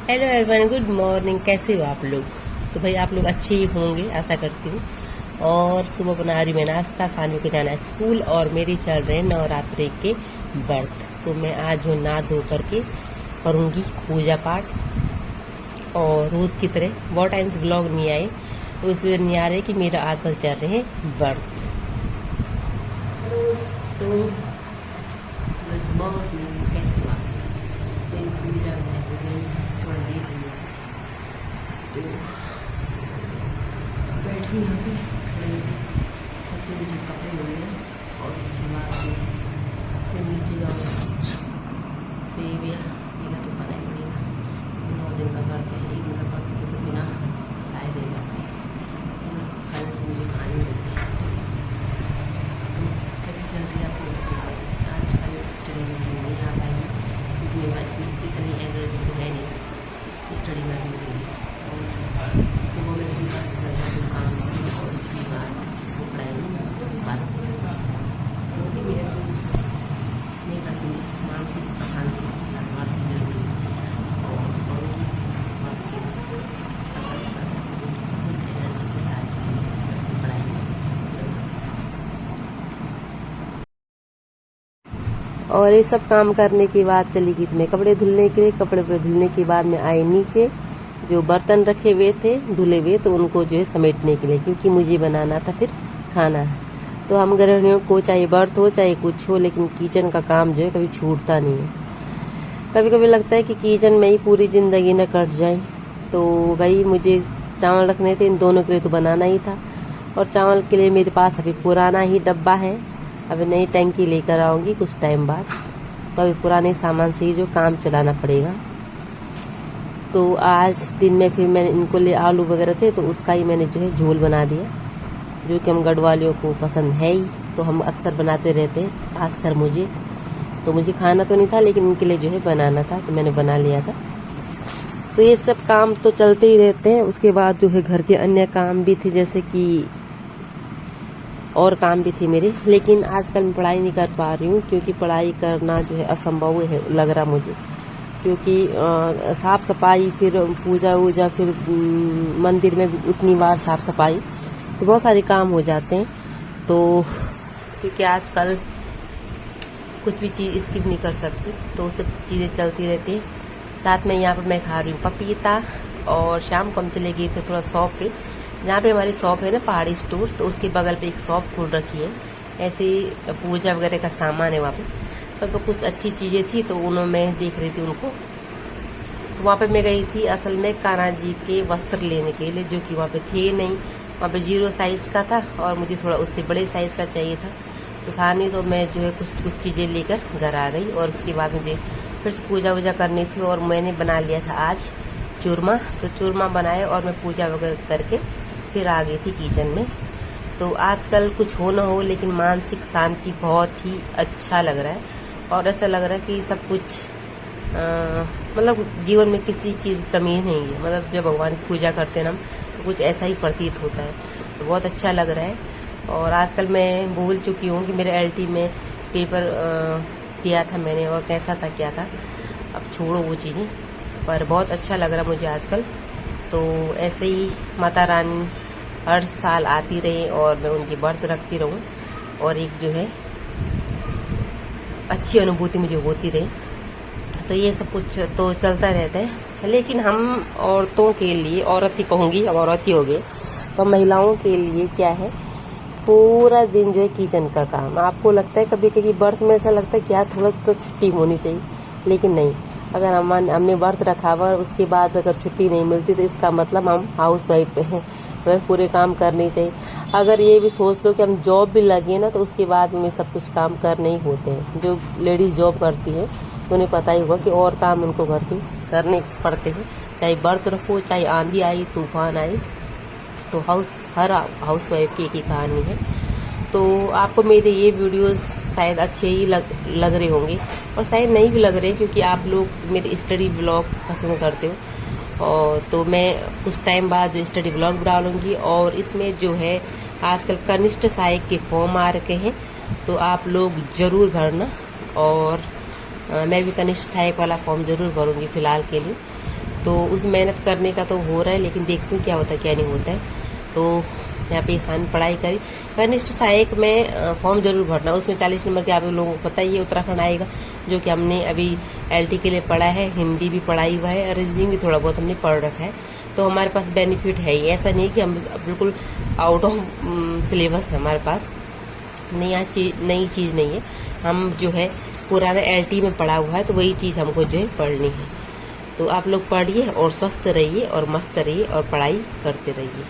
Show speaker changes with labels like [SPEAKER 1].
[SPEAKER 1] Hello everyone, good morning. कैसे हो आप लोग? तो भाई आप लोग अच्छे ही होंगे, आशा करती हूँ। और सुबह बना रही मैं नाश्ता, सानवी को जाना है स्कूल और मेरी चल रहे हैं नवरात्रि के व्रत। तो मैं आज जो नहा धो करके करूँगी पूजा पाठ। और रोज़ की तरह बहुत टाइम से ब्लॉग नहीं आए, तो इसलिए नहीं आ रहे कि मेरा आजकल चल रहे हैं व्रत। तो गुड मॉर्निंग, कैसे हो आप? तो पूजा हो गई, थोड़ा लेट हुई आज। तो बैठी यहाँ पे छत पे, मुझे कपड़े धोने और उसके बाद फिर नीचे जाऊँगा। कुछ सेब या केला तो खाना ही पड़ेगा। 9 दिन का व्रत है, 1 दिन का व्रत के तो बिना खाए रह जाते हैं। फल तो मुझे खाने होते हैं। तो कैसे चल रही है आपको बताइए। आजकल स्टडी में नहीं आ पाई क्योंकि मेरे पास इतनी एनर्जी तो है नहीं स्टडी करने के लिए। और सुबह में सीधा घर का काम और उसके बाद वो पढ़ाई बात होती भी है तो नहीं करती मैं। मानसिक शांति बहुत जरूरी है और करूँगी आपके एनर्जी के साथ पढ़ाई में। और ये सब काम करने के बाद चली गई मैं कपड़े धुलने के लिए। कपड़े धुलने के बाद मैं आई नीचे, जो बर्तन रखे हुए थे धुले हुए, तो उनको जो है समेटने के लिए, क्योंकि मुझे बनाना था फिर खाना है। तो हम गृहिणियों को चाहे व्रत हो चाहे कुछ हो, लेकिन किचन का काम जो है कभी छूटता नहीं है। कभी कभी लगता है कि किचन में ही पूरी जिंदगी न कट जाए। तो भाई मुझे चावल रखने थे, इन दोनों के लिए तो बनाना ही था। और चावल के लिए मेरे पास अभी पुराना ही डब्बा है, अभी नई टंकी लेकर आऊंगी कुछ टाइम बाद। तो अभी पुराने सामान से ही जो काम चलाना पड़ेगा। तो आज दिन में फिर मैंने इनको लिए आलू वगैरह थे, तो उसका ही मैंने जो है झोल बना दिया, जो कि हम गढ़वालियों को पसंद है ही। तो हम अक्सर बनाते रहते हैं, खासकर मुझे। तो मुझे खाना तो नहीं था, लेकिन इनके लिए जो है बनाना था, तो मैंने बना लिया था। तो ये सब काम तो चलते ही रहते हैं। उसके बाद जो है घर के अन्य काम भी थे, जैसे कि और काम भी थे मेरे। लेकिन आजकल मैं पढ़ाई नहीं कर पा रही हूँ, क्योंकि पढ़ाई करना जो है असंभव है लग रहा मुझे। क्योंकि साफ सफाई, फिर पूजा वूजा, फिर मंदिर में भी उतनी बार साफ सफाई, तो बहुत सारे काम हो जाते हैं। तो क्योंकि आजकल कुछ भी चीज़ स्किप नहीं कर सकती, तो सब चीज़ें चलती रहती हैं। साथ में यहाँ पर मैं खा रही हूँ पपीता। और शाम को हम चले गए थे थोड़ा शॉप पे, जहाँ पे हमारी शॉप है ना पहाड़ी स्टोर, तो उसके बगल पे एक शॉप खोल रखी है। ऐसे पूजा वगैरह का सामान है वहाँ पे। तो कुछ अच्छी चीज़ें थी, तो उन्होंने मैं देख रही थी उनको। तो वहाँ पे मैं गई थी असल में कान्हा जी के वस्त्र लेने के लिए, जो कि वहाँ पे थे नहीं। वहाँ पे 0 साइज का था और मुझे थोड़ा उससे बड़े साइज का चाहिए था, तो था नहीं। तो मैं जो है कुछ चीज़ें लेकर घर आ गई। और उसके बाद मुझे फिर पूजा वूजा करनी थी, और मैंने बना लिया था आज चूरमा। तो चूरमा बनाया और मैं पूजा वगैरह करके फिर आ गई थी किचन में। तो आजकल कुछ हो ना हो, लेकिन मानसिक शांति बहुत ही अच्छा लग रहा है। और ऐसा लग रहा है कि सब कुछ मतलब जीवन में किसी चीज़ की कमी नहीं है। मतलब जब भगवान की पूजा करते हैं ना, तो कुछ ऐसा ही प्रतीत होता है। तो बहुत अच्छा लग रहा है। और आजकल मैं भूल चुकी हूँ कि मेरे LT में पेपर किया था मैंने, और कैसा था क्या था। अब छोड़ो वो चीज़ें, पर बहुत अच्छा लग रहा मुझे आजकल। तो ऐसे ही माता रानी हर साल आती रहे और मैं उनकी व्रत रखती रहूं, और एक जो है अच्छी अनुभूति मुझे होती रहे। तो ये सब कुछ तो चलता रहता है। लेकिन हम औरतों के लिए, औरत ही कहूँगी, अब औरत ही हो गए, तो महिलाओं के लिए क्या है, पूरा दिन जो है किचन का काम। आपको लगता है कभी कभी व्रत में ऐसा लगता है कि यार थोड़ा तो छुट्टी होनी चाहिए, लेकिन नहीं। अगर हमने व्रत रखा हुआ, उसके बाद अगर छुट्टी नहीं मिलती, तो इसका मतलब हम हाउस वाइफ पे हैं, तो पूरे काम करने चाहिए। अगर ये भी सोच लो कि हम जॉब भी लगे ना, तो उसके बाद में सब कुछ काम करने ही होते हैं। जो लेडीज जॉब करती हैं तो उन्हें पता ही होगा कि और काम उनको घर के करने पड़ते हैं। चाहे व्रत रखो, चाहे आंधी आई तूफान आई, तो हर हाउस वाइफ की एक ही कहानी है। तो आपको मेरे ये वीडियोस शायद अच्छे ही लग रहे होंगे, और शायद नहीं भी लग रहे, क्योंकि आप लोग मेरे स्टडी ब्लॉग पसंद करते हो। और तो मैं कुछ टाइम बाद जो स्टडी ब्लॉग डालूंगी। और इसमें जो है आजकल कनिष्ठ सहायक के फॉर्म आ रखे हैं, तो आप लोग ज़रूर भरना। और मैं भी कनिष्ठ सहायक वाला फॉर्म ज़रूर भरूंगी फ़िलहाल के लिए। तो उस मेहनत करने का तो हो रहा है, लेकिन देखती हूँ क्या होता है क्या नहीं होता है। तो यहाँ पे ईशान पढ़ाई करी। कनिष्ठ सहायक में फॉर्म जरूर भरना, उसमें 40 नंबर के आप लोगों को पता ही है उत्तराखंड आएगा, जो कि हमने अभी LT के लिए पढ़ा है, हिंदी भी पढ़ाई हुआ है और रीजनिंग भी थोड़ा बहुत हमने पढ़ रखा है। तो हमारे पास बेनिफिट है ही, ऐसा नहीं कि हम बिल्कुल आउट ऑफ सिलेबस है हमारे पास, नई चीज़ नहीं है। हम जो है पुराना LT में पढ़ा हुआ है, तो वही चीज़ हमको जो है पढ़नी है। तो आप लोग पढ़िए और स्वस्थ रहिए और मस्त रहिए और पढ़ाई करते रहिए।